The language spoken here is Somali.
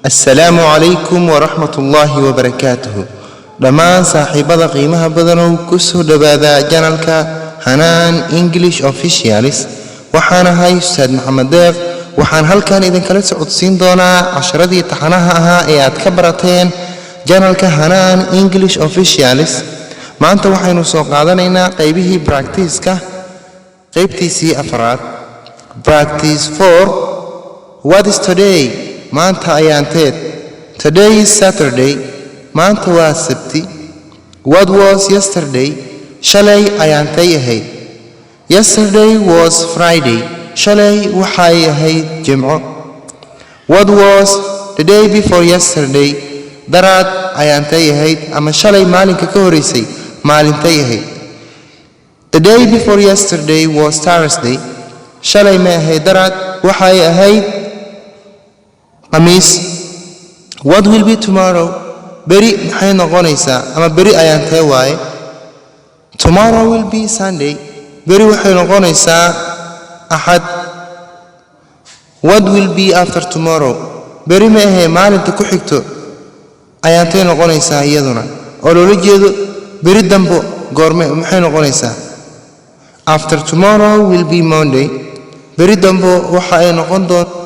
السلام عليكم ورحمة الله وبركاته. لما صاحبة قيمها بدنو كسو دبادا جانالك هنان إنجليش أوفيشياليس وحانا هاي أستاذ محمد ديف وحان هل كان إذن كانت سعودسين دونا عشرة دي تحناها إياد كبرتين جانالك هنان إنجليش أوفيشياليس ما أنت وحينو سوق عدنينا قيبه براكتيسكا قيبتي سي أفراد براكتيس 4. What is today? Maanta ayaan teed. Today is Saturday. Maanta waa Sabti. What was yesterday? Shalay ayaan tay ahayd. Yesterday was Friday. Shalay waxay ahayd Jimco. What was the day before yesterday? Daraad ayaan tay ahayd ama shalay maalinka ka horeysay maalintay ahayd. The day before yesterday was Thursday. Shalay ma ahayd daraad waxay ahayd Amis. What will be tomorrow? Beri maxay noqonaysaa ama beri ayaan tay waaye. Tomorrow will be Sunday. Beri waxay noqonaysaa Axad. What will be after tomorrow? Beri ma ahayd maalinta ku xigto ayaan tay noqonaysaa iyaduna oo loola jeedo beri dambo goorme maxay noqonaysaa. After tomorrow will be Monday. Beri dambo waxa ay noqon doontaa